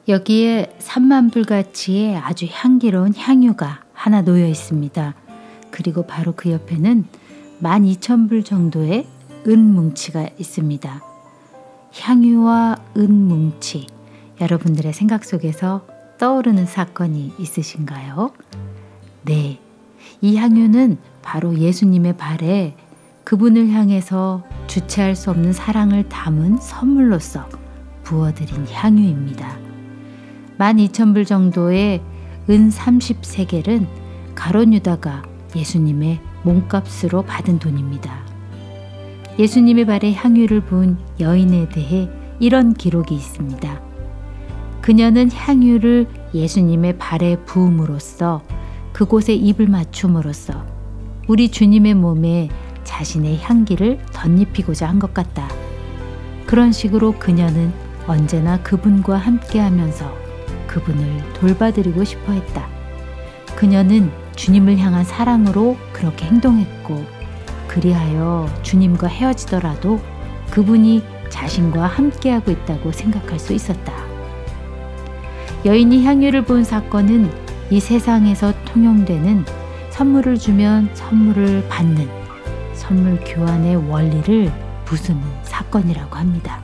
여기에 3만 불가치의 아주 향기로운 향유가 하나 놓여 있습니다. 그리고 바로 그 옆에는 12,000불 정도의 은뭉치가 있습니다. 향유와 은뭉치, 여러분들의 생각 속에서 떠오르는 사건이 있으신가요? 네, 이 향유는 바로 예수님의 발에 그분을 향해서 주체할 수 없는 사랑을 담은 선물로서 부어드린 향유입니다. 12,000불 정도의 은 30세겔은 가룟 유다가 예수님의 몸값으로 받은 돈입니다. 예수님의 발에 향유를 부은 여인에 대해 이런 기록이 있습니다. 그녀는 향유를 예수님의 발에 부음으로써 그곳에 입을 맞춤으로써 우리 주님의 몸에 자신의 향기를 덧입히고자 한 것 같다. 그런 식으로 그녀는 언제나 그분과 함께하면서 그분을 돌봐드리고 싶어 했다. 그녀는 주님을 향한 사랑으로 그렇게 행동했고, 그리하여 주님과 헤어지더라도 그분이 자신과 함께하고 있다고 생각할 수 있었다. 여인이 향유를 본 사건은 이 세상에서 통용되는 선물을 주면 선물을 받는 선물 교환의 원리를 부수는 사건이라고 합니다.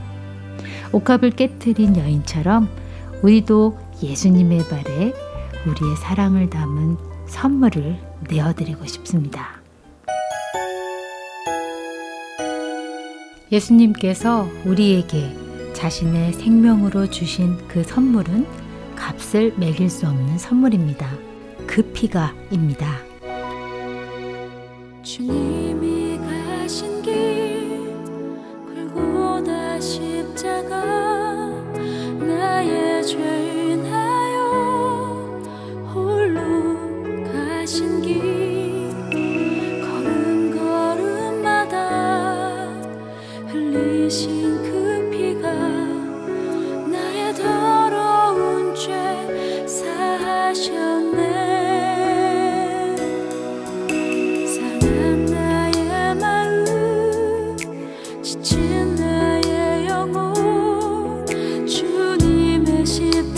옥합을 깨트린 여인처럼 우리도 예수님의 발에 우리의 사랑을 담은 선물을 내어드리고 싶습니다. 예수님께서 우리에게 자신의 생명으로 주신 그 선물은 값을 매길 수 없는 선물입니다. 그 피가입니다. 주님이 가신 길 골고다 십자가 나의 죄 인하여 홀로 가신 길 걸음걸음마다 흘리신 그 피가 나의 더러운 죄 사하셨네. 상한 나의 마음 지친 나의 영혼 주님의 십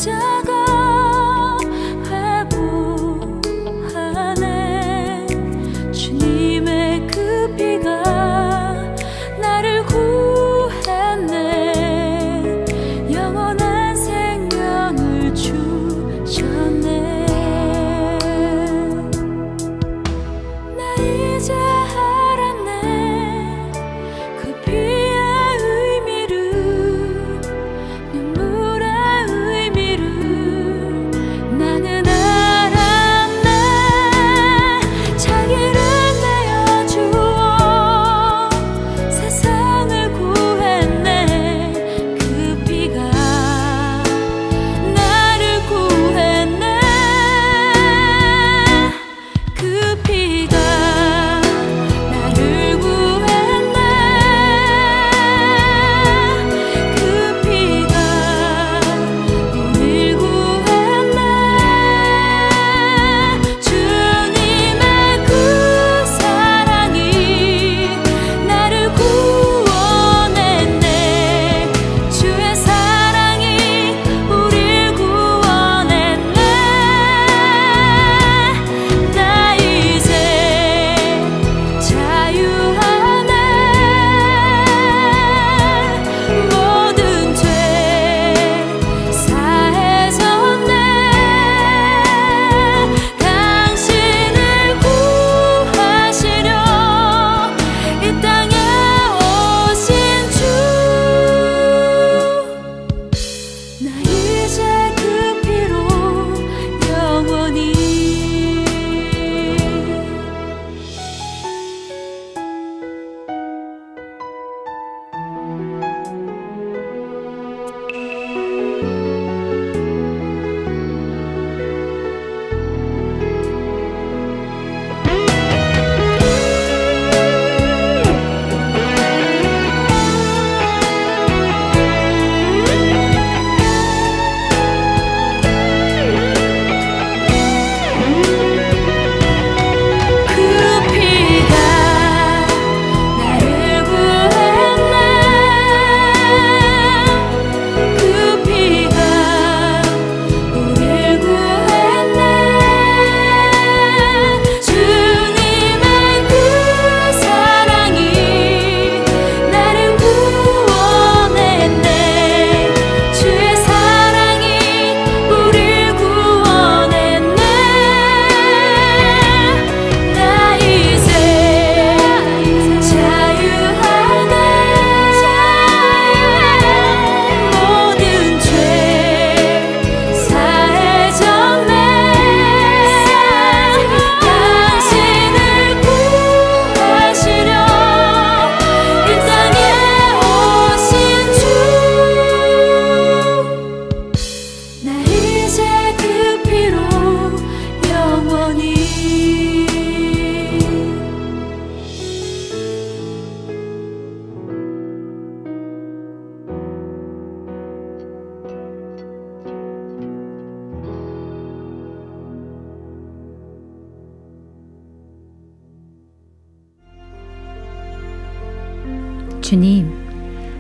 주님,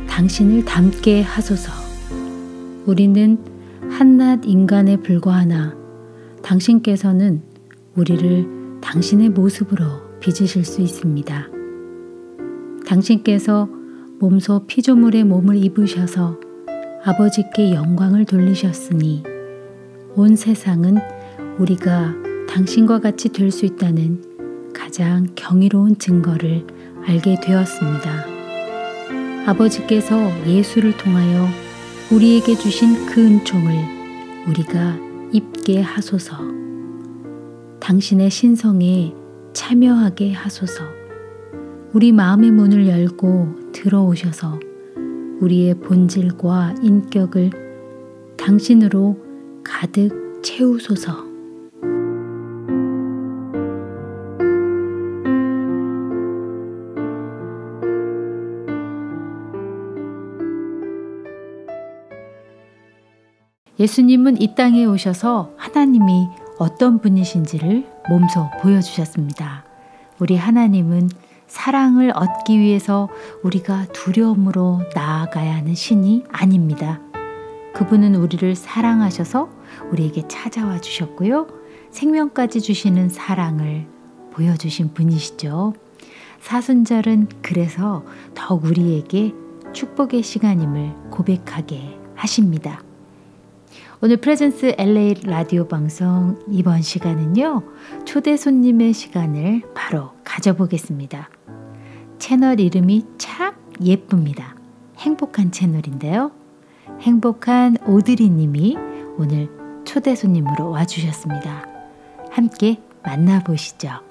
당신을 닮게 하소서. 우리는 한낱 인간에 불과하나 당신께서는 우리를 당신의 모습으로 빚으실 수 있습니다. 당신께서 몸소 피조물의 몸을 입으셔서 아버지께 영광을 돌리셨으니 온 세상은 우리가 당신과 같이 될 수 있다는 가장 경이로운 증거를 알게 되었습니다. 아버지께서 예수를 통하여 우리에게 주신 그 은총을 우리가 입게 하소서. 당신의 신성에 참여하게 하소서. 우리 마음의 문을 열고 들어오셔서 우리의 본질과 인격을 당신으로 가득 채우소서. 예수님은 이 땅에 오셔서 하나님이 어떤 분이신지를 몸소 보여주셨습니다. 우리 하나님은 사랑을 얻기 위해서 우리가 두려움으로 나아가야 하는 신이 아닙니다. 그분은 우리를 사랑하셔서 우리에게 찾아와 주셨고요. 생명까지 주시는 사랑을 보여주신 분이시죠. 사순절은 그래서 더욱 우리에게 축복의 시간임을 고백하게 하십니다. 오늘 프레젠스 LA 라디오 방송 이번 시간은요, 초대 손님의 시간을 바로 가져보겠습니다. 채널 이름이 참 예쁩니다. 행복한 채널인데요. 행복한 오드리 님이 오늘 초대 손님으로 와주셨습니다. 함께 만나보시죠.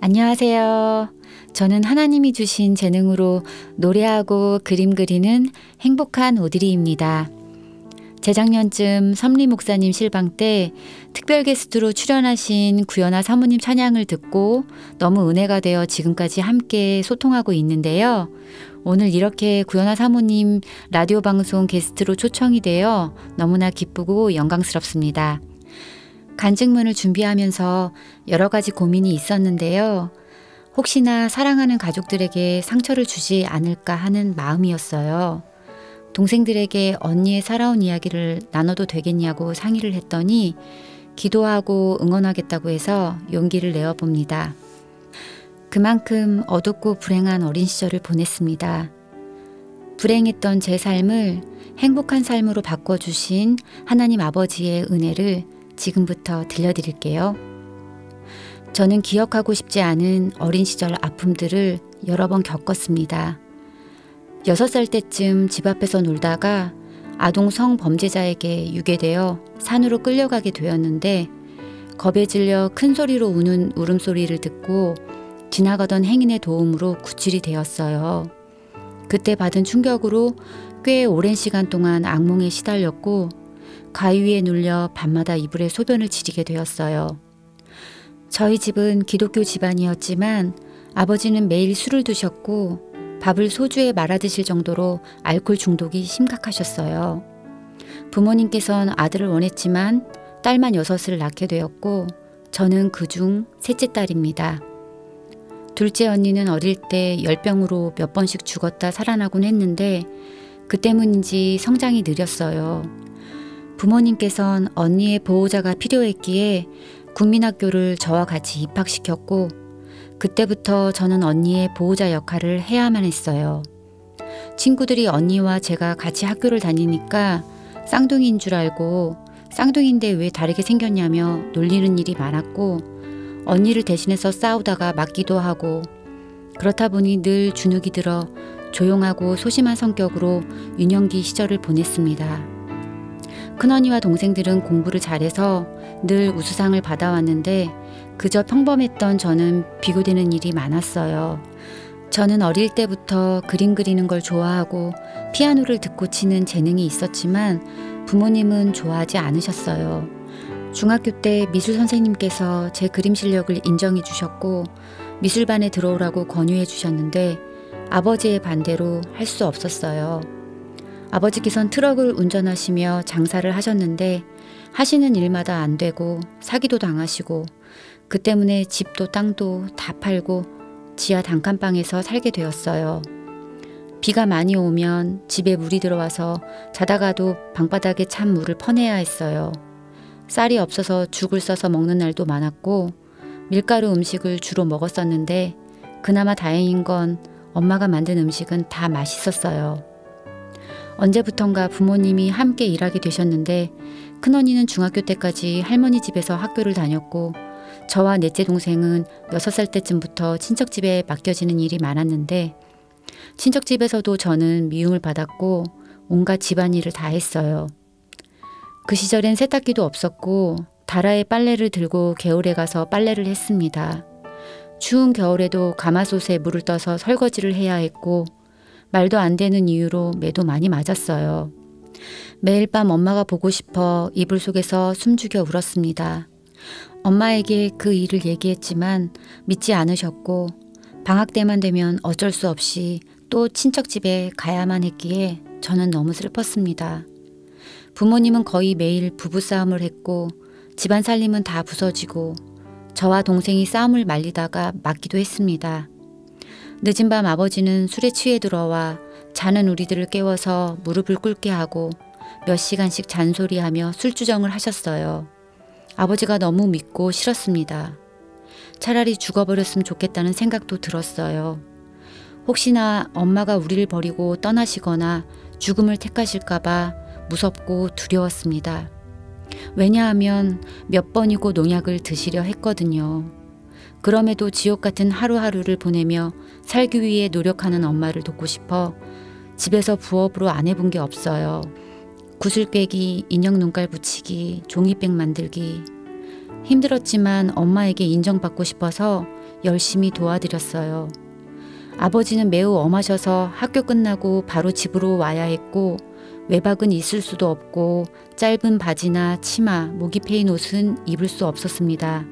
안녕하세요. 저는 하나님이 주신 재능으로 노래하고 그림 그리는 행복한 오드리입니다. 재작년쯤 섬리 목사님 실방 때 특별 게스트로 출연하신 구연아 사모님 찬양을 듣고 너무 은혜가 되어 지금까지 함께 소통하고 있는데요. 오늘 이렇게 구연아 사모님 라디오 방송 게스트로 초청이 되어 너무나 기쁘고 영광스럽습니다. 간증문을 준비하면서 여러 가지 고민이 있었는데요. 혹시나 사랑하는 가족들에게 상처를 주지 않을까 하는 마음이었어요. 동생들에게 언니의 살아온 이야기를 나눠도 되겠냐고 상의를 했더니 기도하고 응원하겠다고 해서 용기를 내어봅니다. 그만큼 어둡고 불행한 어린 시절을 보냈습니다. 불행했던 제 삶을 행복한 삶으로 바꿔주신 하나님 아버지의 은혜를 지금부터 들려드릴게요. 저는 기억하고 싶지 않은 어린 시절 아픔들을 여러 번 겪었습니다. 6살 때쯤 집 앞에서 놀다가 아동 성범죄자에게 유괴되어 산으로 끌려가게 되었는데 겁에 질려 큰 소리로 우는 울음소리를 듣고 지나가던 행인의 도움으로 구출이 되었어요. 그때 받은 충격으로 꽤 오랜 시간 동안 악몽에 시달렸고 가위 위에 눌려 밤마다 이불에 소변을 지리게 되었어요. 저희 집은 기독교 집안이었지만 아버지는 매일 술을 드셨고 밥을 소주에 말아 드실 정도로 알코올 중독이 심각하셨어요. 부모님께선 아들을 원했지만 딸만 6을 낳게 되었고 저는 그중 셋째 딸입니다. 둘째 언니는 어릴 때 열병으로 몇 번씩 죽었다 살아나곤 했는데 그 때문인지 성장이 느렸어요. 부모님께선 언니의 보호자가 필요했기에 국민학교를 저와 같이 입학시켰고 그때부터 저는 언니의 보호자 역할을 해야만 했어요. 친구들이 언니와 제가 같이 학교를 다니니까 쌍둥이인 줄 알고 쌍둥이인데 왜 다르게 생겼냐며 놀리는 일이 많았고 언니를 대신해서 싸우다가 맞기도 하고 그렇다 보니 늘 주눅이 들어 조용하고 소심한 성격으로 유년기 시절을 보냈습니다. 큰언니와 동생들은 공부를 잘해서 늘 우수상을 받아왔는데 그저 평범했던 저는 비교되는 일이 많았어요. 저는 어릴 때부터 그림 그리는 걸 좋아하고 피아노를 듣고 치는 재능이 있었지만 부모님은 좋아하지 않으셨어요. 중학교 때 미술 선생님께서 제 그림 실력을 인정해 주셨고 미술반에 들어오라고 권유해 주셨는데 아버지의 반대로 할 수 없었어요. 아버지께선 트럭을 운전하시며 장사를 하셨는데 하시는 일마다 안 되고 사기도 당하시고 그 때문에 집도 땅도 다 팔고 지하 단칸방에서 살게 되었어요. 비가 많이 오면 집에 물이 들어와서 자다가도 방바닥에 찬 물을 퍼내야 했어요. 쌀이 없어서 죽을 써서 먹는 날도 많았고 밀가루 음식을 주로 먹었었는데 그나마 다행인 건 엄마가 만든 음식은 다 맛있었어요. 언제부턴가 부모님이 함께 일하게 되셨는데 큰언니는 중학교 때까지 할머니 집에서 학교를 다녔고 저와 넷째 동생은 6살 때쯤부터 친척집에 맡겨지는 일이 많았는데 친척집에서도 저는 미움을 받았고 온갖 집안일을 다 했어요. 그 시절엔 세탁기도 없었고 다라에 빨래를 들고 개울에 가서 빨래를 했습니다. 추운 겨울에도 가마솥에 물을 떠서 설거지를 해야 했고 말도 안 되는 이유로 매도 많이 맞았어요. 매일 밤 엄마가 보고 싶어 이불 속에서 숨죽여 울었습니다. 엄마에게 그 일을 얘기했지만 믿지 않으셨고 방학 때만 되면 어쩔 수 없이 또 친척집에 가야만 했기에 저는 너무 슬펐습니다. 부모님은 거의 매일 부부싸움을 했고 집안 살림은 다 부서지고 저와 동생이 싸움을 말리다가 맞기도 했습니다. 늦은 밤 아버지는 술에 취해 들어와 자는 우리들을 깨워서 무릎을 꿇게 하고 몇 시간씩 잔소리하며 술주정을 하셨어요. 아버지가 너무 밉고 싫었습니다. 차라리 죽어버렸으면 좋겠다는 생각도 들었어요. 혹시나 엄마가 우리를 버리고 떠나시거나 죽음을 택하실까봐 무섭고 두려웠습니다. 왜냐하면 몇 번이고 농약을 드시려 했거든요. 그럼에도 지옥 같은 하루하루를 보내며 살기 위해 노력하는 엄마를 돕고 싶어 집에서 부업으로 안 해본 게 없어요. 구슬 꿰기, 인형 눈깔 붙이기, 종이백 만들기. 힘들었지만 엄마에게 인정받고 싶어서 열심히 도와드렸어요. 아버지는 매우 엄하셔서 학교 끝나고 바로 집으로 와야 했고 외박은 있을 수도 없고 짧은 바지나 치마, 목이 패인 옷은 입을 수 없었습니다.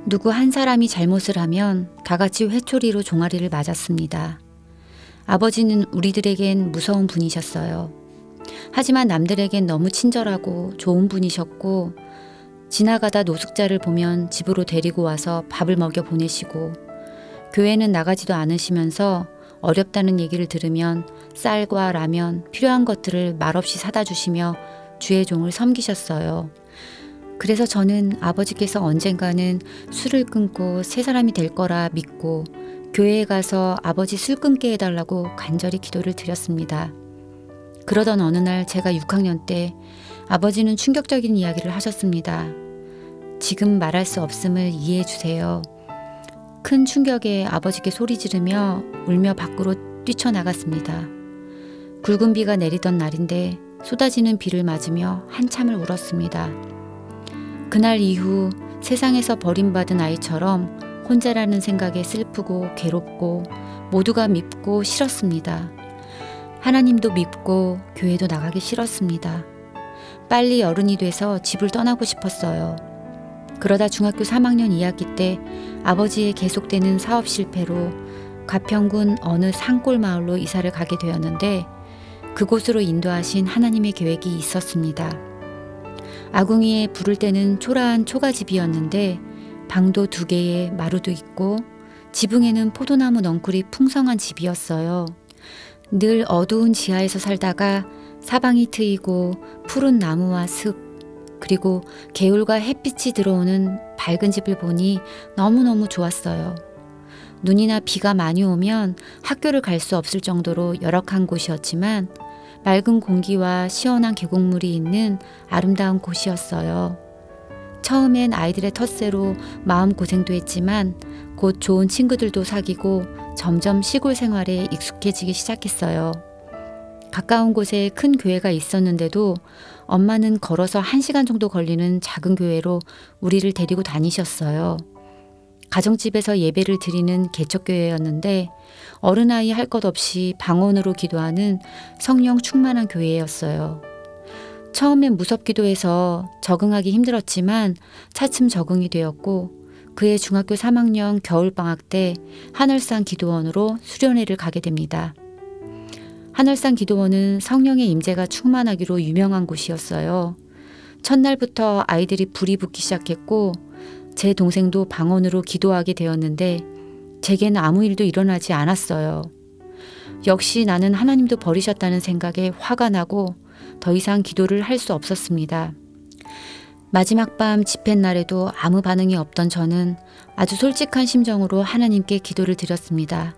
누구 한 사람이 잘못을 하면 다 같이 회초리로 종아리를 맞았습니다. 아버지는 우리들에겐 무서운 분이셨어요. 하지만 남들에겐 너무 친절하고 좋은 분이셨고 지나가다 노숙자를 보면 집으로 데리고 와서 밥을 먹여 보내시고 교회는 나가지도 않으시면서 어렵다는 얘기를 들으면 쌀과 라면, 필요한 것들을 말없이 사다 주시며 주의 종을 섬기셨어요. 그래서 저는 아버지께서 언젠가는 술을 끊고 새 사람이 될 거라 믿고 교회에 가서 아버지 술 끊게 해달라고 간절히 기도를 드렸습니다. 그러던 어느 날 제가 6학년 때 아버지는 충격적인 이야기를 하셨습니다. 지금 말할 수 없음을 이해해 주세요. 큰 충격에 아버지께 소리 지르며 울며 밖으로 뛰쳐나갔습니다. 굵은 비가 내리던 날인데 쏟아지는 비를 맞으며 한참을 울었습니다. 그날 이후 세상에서 버림받은 아이처럼 혼자라는 생각에 슬프고 괴롭고 모두가 밉고 싫었습니다. 하나님도 밉고 교회도 나가기 싫었습니다. 빨리 어른이 돼서 집을 떠나고 싶었어요. 그러다 중학교 3학년 2학기 때 아버지의 계속되는 사업 실패로 가평군 어느 산골 마을로 이사를 가게 되었는데 그곳으로 인도하신 하나님의 계획이 있었습니다. 아궁이에 불을 때는 초라한 초가집이었는데 방도 2개에 마루도 있고 지붕에는 포도나무 넝쿨이 풍성한 집이었어요. 늘 어두운 지하에서 살다가 사방이 트이고 푸른 나무와 숲 그리고 개울과 햇빛이 들어오는 밝은 집을 보니 너무너무 좋았어요. 눈이나 비가 많이 오면 학교를 갈 수 없을 정도로 열악한 곳이었지만 맑은 공기와 시원한 계곡물이 있는 아름다운 곳이었어요. 처음엔 아이들의 텃세로 마음고생도 했지만 곧 좋은 친구들도 사귀고 점점 시골 생활에 익숙해지기 시작했어요. 가까운 곳에 큰 교회가 있었는데도 엄마는 걸어서 1시간 정도 걸리는 작은 교회로 우리를 데리고 다니셨어요. 가정집에서 예배를 드리는 개척교회였는데 어른아이 할 것 없이 방언으로 기도하는 성령 충만한 교회였어요. 처음엔 무섭기도 해서 적응하기 힘들었지만 차츰 적응이 되었고 그해 중학교 3학년 겨울방학 때 하늘산 기도원으로 수련회를 가게 됩니다. 하늘산 기도원은 성령의 임재가 충만하기로 유명한 곳이었어요. 첫날부터 아이들이 불이 붙기 시작했고 제 동생도 방언으로 기도하게 되었는데 제게는 아무 일도 일어나지 않았어요. 역시 나는 하나님도 버리셨다는 생각에 화가 나고 더 이상 기도를 할 수 없었습니다. 마지막 밤 집회날에도 아무 반응이 없던 저는 아주 솔직한 심정으로 하나님께 기도를 드렸습니다.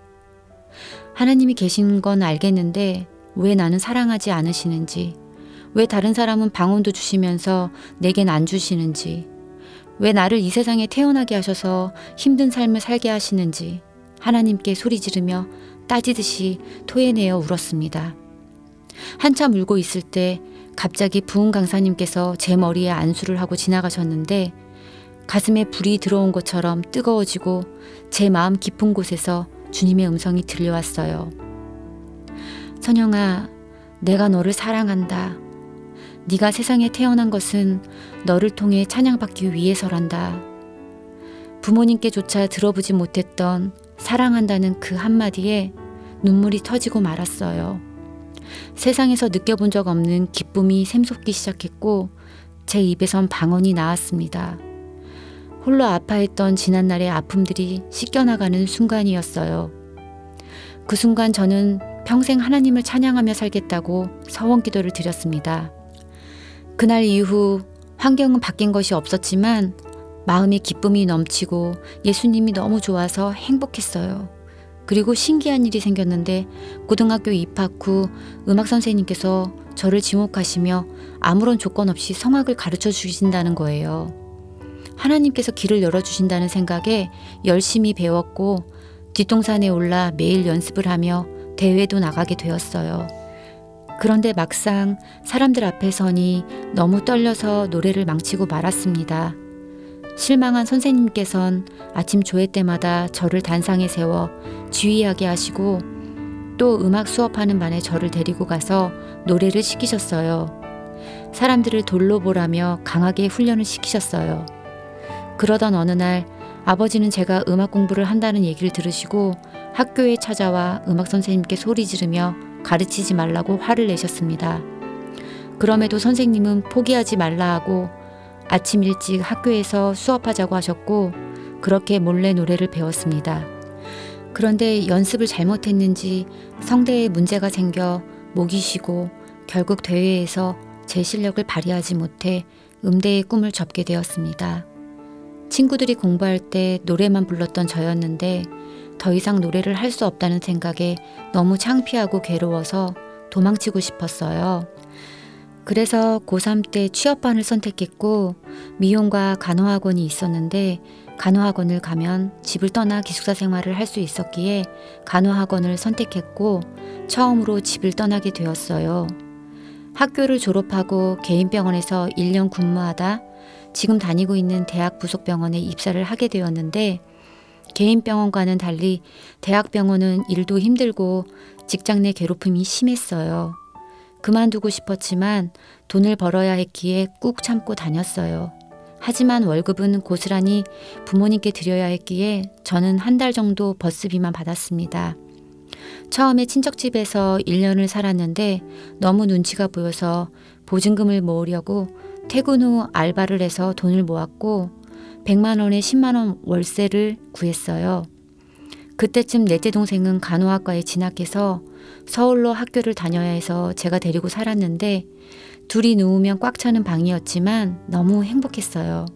하나님이 계신 건 알겠는데 왜 나는 사랑하지 않으시는지, 왜 다른 사람은 방언도 주시면서 내겐 안 주시는지, 왜 나를 이 세상에 태어나게 하셔서 힘든 삶을 살게 하시는지 하나님께 소리 지르며 따지듯이 토해내어 울었습니다. 한참 울고 있을 때 갑자기 부흥 강사님께서 제 머리에 안수를 하고 지나가셨는데 가슴에 불이 들어온 것처럼 뜨거워지고 제 마음 깊은 곳에서 주님의 음성이 들려왔어요. 선영아, 내가 너를 사랑한다. 네가 세상에 태어난 것은 너를 통해 찬양받기 위해서란다. 부모님께조차 들어보지 못했던 사랑한다는 그 한마디에 눈물이 터지고 말았어요. 세상에서 느껴본 적 없는 기쁨이 샘솟기 시작했고 제 입에선 방언이 나왔습니다. 홀로 아파했던 지난날의 아픔들이 씻겨나가는 순간이었어요. 그 순간 저는 평생 하나님을 찬양하며 살겠다고 서원기도를 드렸습니다. 그날 이후 환경은 바뀐 것이 없었지만 마음에 기쁨이 넘치고 예수님이 너무 좋아서 행복했어요. 그리고 신기한 일이 생겼는데 고등학교 입학 후 음악 선생님께서 저를 지목하시며 아무런 조건 없이 성악을 가르쳐 주신다는 거예요. 하나님께서 길을 열어주신다는 생각에 열심히 배웠고 뒷동산에 올라 매일 연습을 하며 대회도 나가게 되었어요. 그런데 막상 사람들 앞에 서니 너무 떨려서 노래를 망치고 말았습니다. 실망한 선생님께선 아침 조회 때마다 저를 단상에 세워 지휘하게 하시고 또 음악 수업하는 반에 저를 데리고 가서 노래를 시키셨어요. 사람들을 돌로 보라며 강하게 훈련을 시키셨어요. 그러던 어느 날 아버지는 제가 음악 공부를 한다는 얘기를 들으시고 학교에 찾아와 음악 선생님께 소리 지르며 가르치지 말라고 화를 내셨습니다. 그럼에도 선생님은 포기하지 말라 하고 아침 일찍 학교에서 수업하자고 하셨고 그렇게 몰래 노래를 배웠습니다. 그런데 연습을 잘못했는지 성대에 문제가 생겨 목이 쉬고 결국 대회에서 제 실력을 발휘하지 못해 음대의 꿈을 접게 되었습니다. 친구들이 공부할 때 노래만 불렀던 저였는데 더 이상 노래를 할 수 없다는 생각에 너무 창피하고 괴로워서 도망치고 싶었어요. 그래서 고3 때 취업반을 선택했고 미용과 간호학원이 있었는데 간호학원을 가면 집을 떠나 기숙사 생활을 할 수 있었기에 간호학원을 선택했고 처음으로 집을 떠나게 되었어요. 학교를 졸업하고 개인병원에서 1년 근무하다 지금 다니고 있는 대학 부속병원에 입사를 하게 되었는데 개인병원과는 달리 대학병원은 일도 힘들고 직장 내 괴롭힘이 심했어요. 그만두고 싶었지만 돈을 벌어야 했기에 꾹 참고 다녔어요. 하지만 월급은 고스란히 부모님께 드려야 했기에 저는 한 달 정도 버스비만 받았습니다. 처음에 친척집에서 1년을 살았는데 너무 눈치가 보여서 보증금을 모으려고 퇴근 후 알바를 해서 돈을 모았고 100만 원에 10만 원 월세를 구했어요. 그때쯤 넷째 동생은 간호학과에 진학해서 서울로 학교를 다녀야 해서 제가 데리고 살았는데 둘이 누우면 꽉 차는 방이었지만 너무 행복했어요.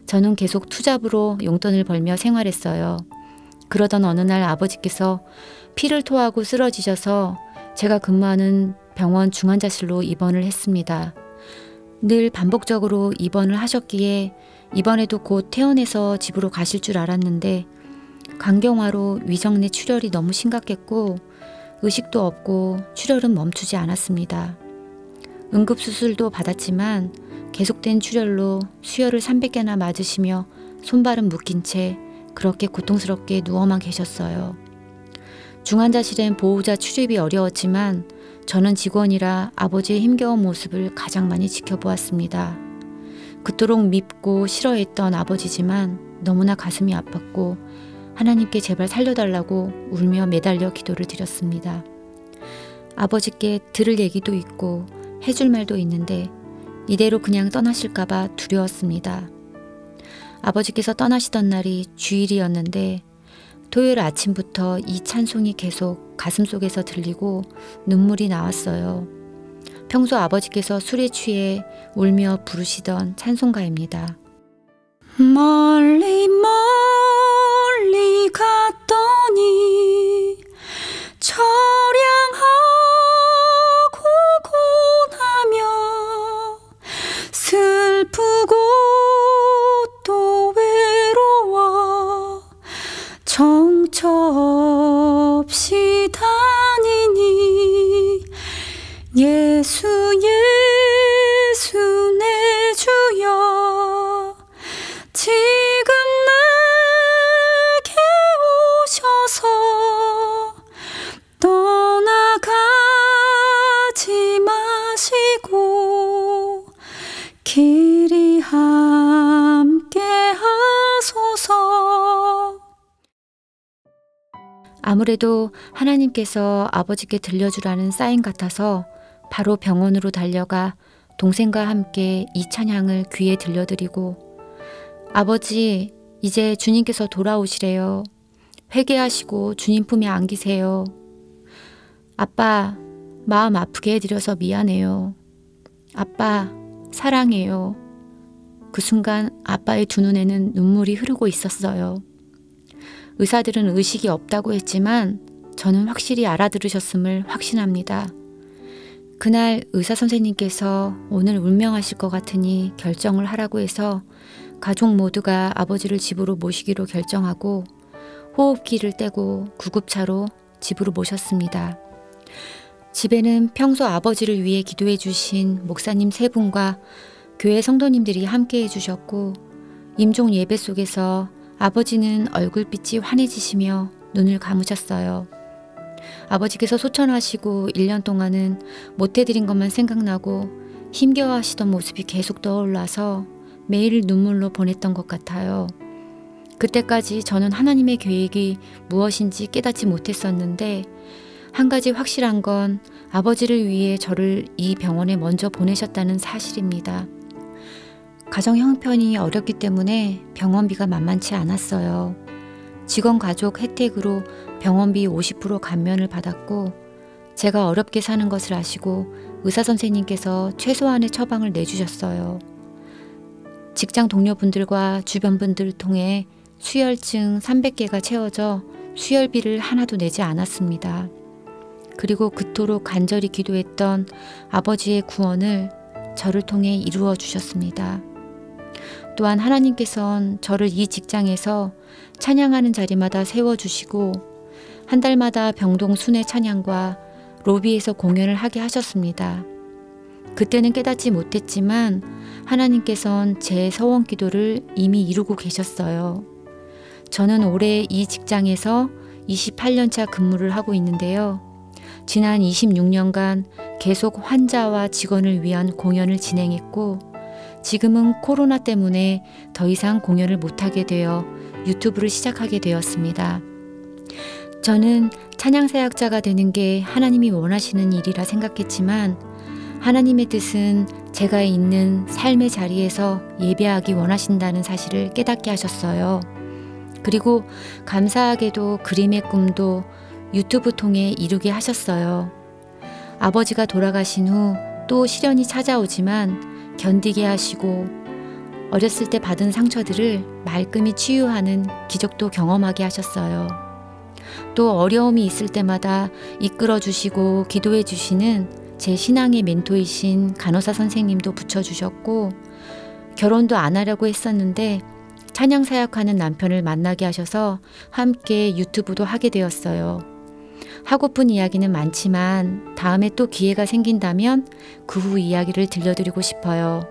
저는 계속 투잡으로 용돈을 벌며 생활했어요. 그러던 어느 날 아버지께서 피를 토하고 쓰러지셔서 제가 근무하는 병원 중환자실로 입원을 했습니다. 늘 반복적으로 입원을 하셨기에 이번에도 곧 퇴원해서 집으로 가실 줄 알았는데 간경화로 위장 내 출혈이 너무 심각했고 의식도 없고 출혈은 멈추지 않았습니다. 응급수술도 받았지만 계속된 출혈로 수혈을 300개나 맞으시며 손발은 묶인 채 그렇게 고통스럽게 누워만 계셨어요. 중환자실엔 보호자 출입이 어려웠지만 저는 직원이라 아버지의 힘겨운 모습을 가장 많이 지켜보았습니다. 그토록 밉고 싫어했던 아버지지만 너무나 가슴이 아팠고 하나님께 제발 살려달라고 울며 매달려 기도를 드렸습니다. 아버지께 들을 얘기도 있고 해줄 말도 있는데 이대로 그냥 떠나실까봐 두려웠습니다. 아버지께서 떠나시던 날이 주일이었는데 토요일 아침부터 이 찬송이 계속 가슴속에서 들리고 눈물이 나왔어요. 평소 아버지께서 술에 취해 울며 부르시던 찬송가입니다. 멀리 멀리 갔더니 처량하고 고단하며 슬프고 또 외로워 정처 없이 다니니 예수 예수 내 주여 지금 내게 오셔서 떠나가지 마시고 길이 함께 하소서. 아무래도 하나님께서 아버지께 들려주라는 사인 같아서 바로 병원으로 달려가 동생과 함께 이 찬양을 귀에 들려드리고 아버지 이제 주님께서 돌아오시래요. 회개하시고 주님 품에 안기세요. 아빠 마음 아프게 해드려서 미안해요. 아빠 사랑해요. 그 순간 아빠의 두 눈에는 눈물이 흐르고 있었어요. 의사들은 의식이 없다고 했지만 저는 확실히 알아들으셨음을 확신합니다. 그날 의사 선생님께서 오늘 운명하실 것 같으니 결정을 하라고 해서 가족 모두가 아버지를 집으로 모시기로 결정하고 호흡기를 떼고 구급차로 집으로 모셨습니다. 집에는 평소 아버지를 위해 기도해 주신 목사님 3분과 교회 성도님들이 함께 해주셨고 임종 예배 속에서 아버지는 얼굴빛이 환해지시며 눈을 감으셨어요. 아버지께서 소천하시고 1년 동안은 못해드린 것만 생각나고 힘겨워하시던 모습이 계속 떠올라서 매일 눈물로 보냈던 것 같아요. 그때까지 저는 하나님의 계획이 무엇인지 깨닫지 못했었는데 한 가지 확실한 건 아버지를 위해 저를 이 병원에 먼저 보내셨다는 사실입니다. 가정 형편이 어렵기 때문에 병원비가 만만치 않았어요. 직원 가족 혜택으로 병원비 50% 감면을 받았고 제가 어렵게 사는 것을 아시고 의사 선생님께서 최소한의 처방을 내주셨어요. 직장 동료분들과 주변 분들을 통해 수혈증 300개가 채워져 수혈비를 하나도 내지 않았습니다. 그리고 그토록 간절히 기도했던 아버지의 구원을 저를 통해 이루어 주셨습니다. 또한 하나님께서는 저를 이 직장에서 찬양하는 자리마다 세워주시고 한 달마다 병동 순회 찬양과 로비에서 공연을 하게 하셨습니다. 그때는 깨닫지 못했지만 하나님께서는 제 서원 기도를 이미 이루고 계셨어요. 저는 올해 이 직장에서 28년차 근무를 하고 있는데요. 지난 26년간 계속 환자와 직원을 위한 공연을 진행했고 지금은 코로나 때문에 더 이상 공연을 못하게 되어 유튜브를 시작하게 되었습니다. 저는 찬양사역자가 되는 게 하나님이 원하시는 일이라 생각했지만 하나님의 뜻은 제가 있는 삶의 자리에서 예배하기 원하신다는 사실을 깨닫게 하셨어요. 그리고 감사하게도 그림의 꿈도 유튜브 통해 이루게 하셨어요. 아버지가 돌아가신 후 또 시련이 찾아오지만 견디게 하시고 어렸을 때 받은 상처들을 말끔히 치유하는 기적도 경험하게 하셨어요. 또 어려움이 있을 때마다 이끌어 주시고 기도해 주시는 제 신앙의 멘토이신 간호사 선생님도 붙여주셨고 결혼도 안 하려고 했었는데 찬양 사역하는 남편을 만나게 하셔서 함께 유튜브도 하게 되었어요. 하고픈 이야기는 많지만 다음에 또 기회가 생긴다면 그 후 이야기를 들려드리고 싶어요.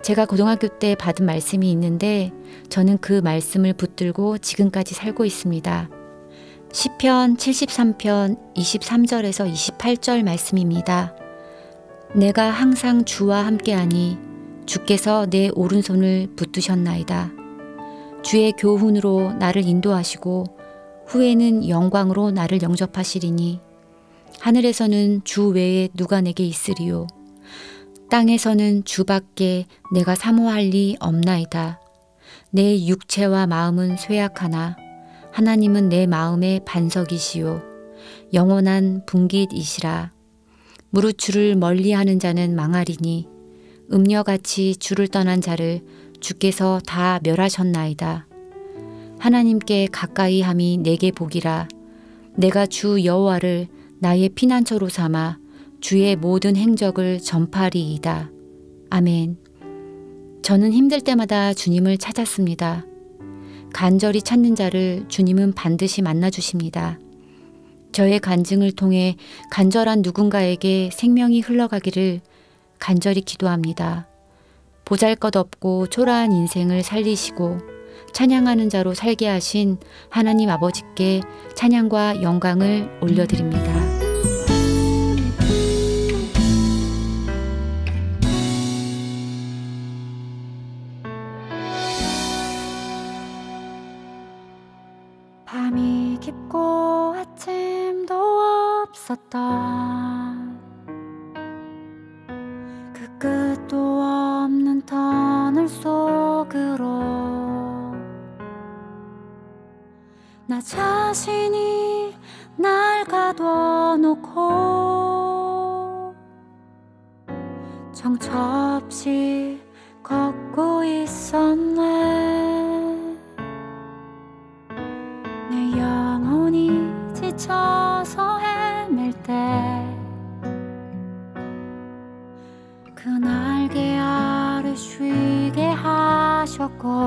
제가 고등학교 때 받은 말씀이 있는데 저는 그 말씀을 붙들고 지금까지 살고 있습니다. 시편 73편 23절에서 28절 말씀입니다. 내가 항상 주와 함께하니 주께서 내 오른손을 붙드셨나이다. 주의 교훈으로 나를 인도하시고 후에는 영광으로 나를 영접하시리니 하늘에서는 주 외에 누가 내게 있으리요. 땅에서는 주밖에 내가 사모할 리 없나이다. 내 육체와 마음은 쇠약하나 하나님은 내 마음의 반석이시요 영원한 분깃이시라. 무릇 주를 멀리하는 자는 망하리니 음녀같이 주를 떠난 자를 주께서 다 멸하셨나이다. 하나님께 가까이 함이 내게 복이라. 내가 주 여호와를 나의 피난처로 삼아 주의 모든 행적을 전파리이다. 아멘. 저는 힘들 때마다 주님을 찾았습니다. 간절히 찾는 자를 주님은 반드시 만나주십니다. 저의 간증을 통해 간절한 누군가에게 생명이 흘러가기를 간절히 기도합니다. 보잘것없고 초라한 인생을 살리시고 찬양하는 자로 살게 하신 하나님 아버지께 찬양과 영광을 올려드립니다. 밤이 깊고 아침도 없었던 그 끝도 없는 터널 속으로 나 자신이 날 가둬놓고 정처 없이 걷고 있었네. 내 영혼이 지쳐서 헤맬 때 그 날개 아래 쉬게 하셨고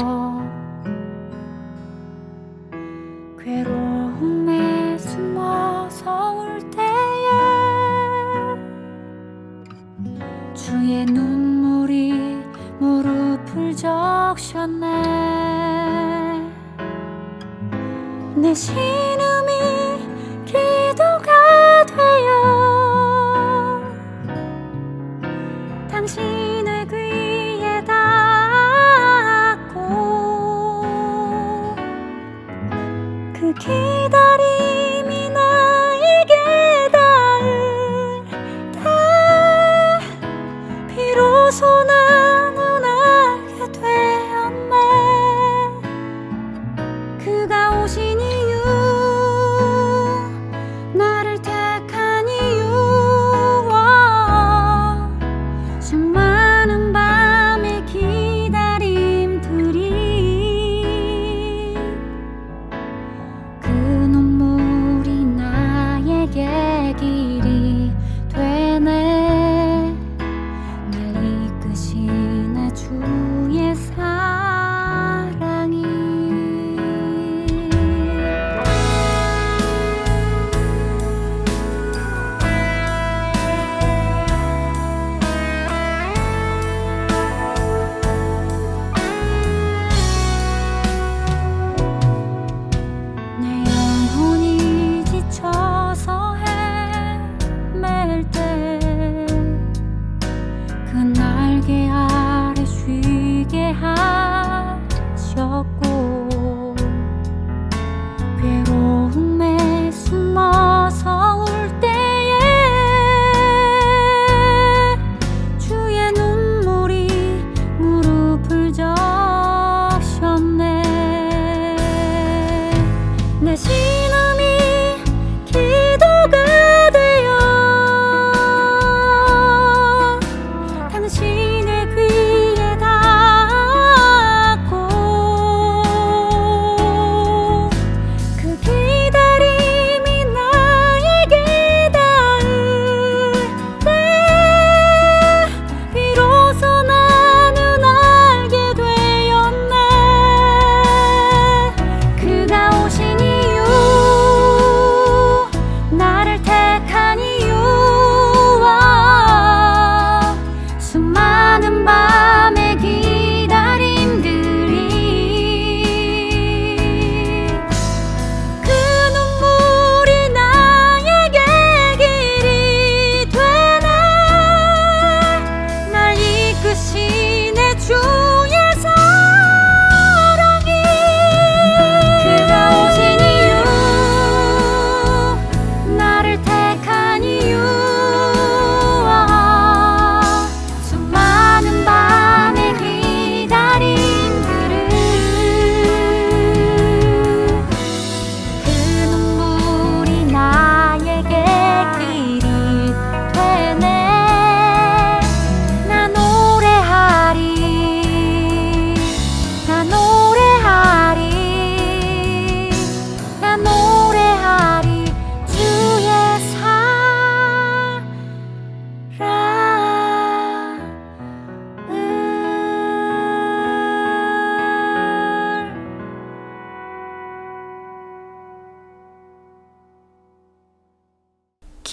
괴로움에 숨어서 울 때에 주의 눈물이 무릎을 적셨네. 내 신음이 기도가 되어 당신의 귀에 닿고 그 기다림이 나에게 닿을 때 비로소 나는 알게 되었네. 그가 오신 이유, 나를 택한 이유, 정말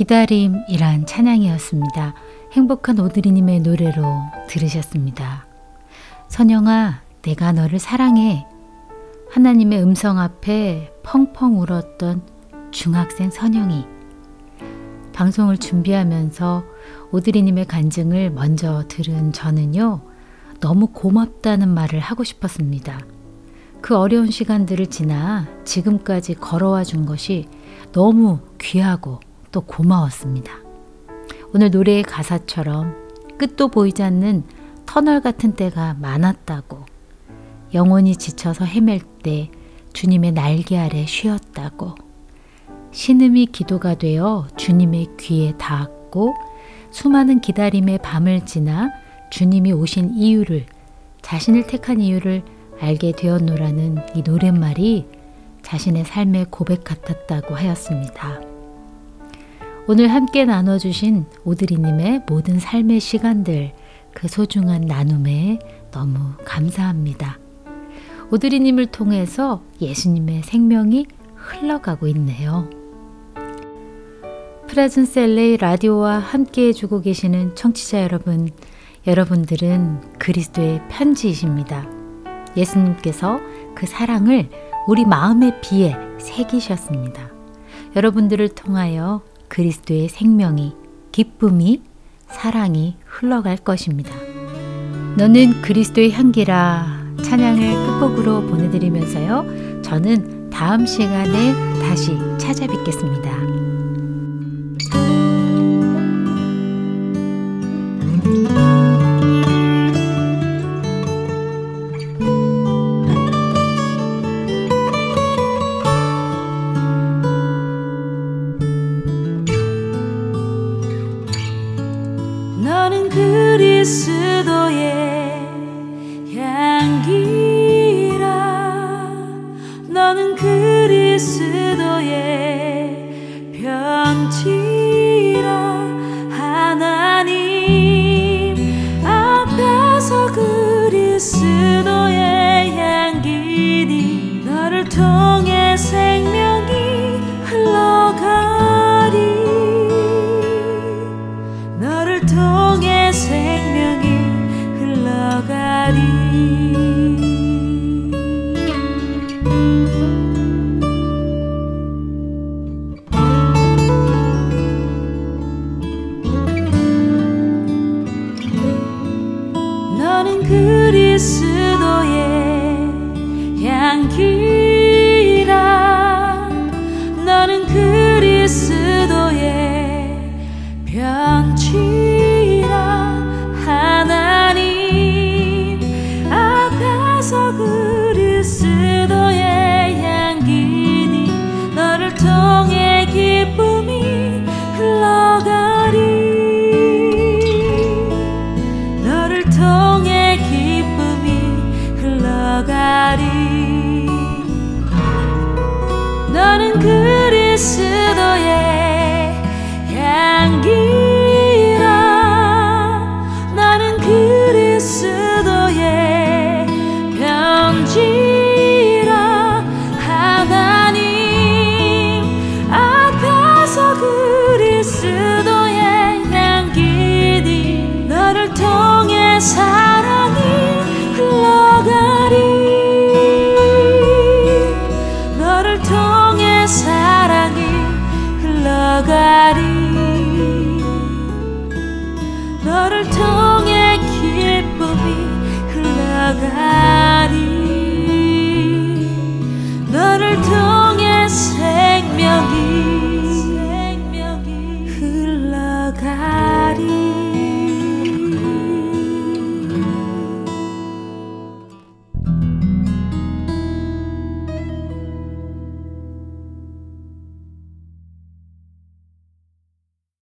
기다림이란 찬양이었습니다. 행복한 오드리님의 노래로 들으셨습니다. 선영아, 내가 너를 사랑해. 하나님의 음성 앞에 펑펑 울었던 중학생 선영이. 방송을 준비하면서 오드리님의 간증을 먼저 들은 저는요, 너무 고맙다는 말을 하고 싶었습니다. 그 어려운 시간들을 지나 지금까지 걸어와 준 것이 너무 귀하고 또 고마웠습니다. 오늘 노래의 가사처럼 끝도 보이지 않는 터널 같은 때가 많았다고, 영혼이 지쳐서 헤맬 때 주님의 날개 아래 쉬었다고, 신음이 기도가 되어 주님의 귀에 닿았고, 수많은 기다림의 밤을 지나 주님이 오신 이유를, 자신을 택한 이유를 알게 되었노라는 이 노랫말이 자신의 삶의 고백 같았다고 하였습니다. 오늘 함께 나눠주신 오드리님의 모든 삶의 시간들, 그 소중한 나눔에 너무 감사합니다. 오드리님을 통해서 예수님의 생명이 흘러가고 있네요. 프레젠스 LA 라디오와 함께 해주고 계시는 청취자 여러분, 여러분들은 그리스도의 편지이십니다. 예수님께서 그 사랑을 우리 마음의 비에 새기셨습니다. 여러분들을 통하여 그리스도의 생명이, 기쁨이, 사랑이 흘러갈 것입니다. 너는 그리스도의 향기라 찬양을 끝곡으로 보내드리면서요, 저는 다음 시간에 다시 찾아뵙겠습니다. 너는 그리스도의 향기라. 너는 그리스도의 편지라. 하나님 앞에서 그리스도의 향기니 너를 통해 생명이 흘러가리. 너를 통해 생명이 흘러가리. 너는 그리스도의 향기라. 너는 그리스도의 편지라. 하나님 앞에서 그리스도의 향기니 너를 통해 기쁨이 흘러가리. 너를 통해 기쁨이 흘러가리. 너는 그리스도의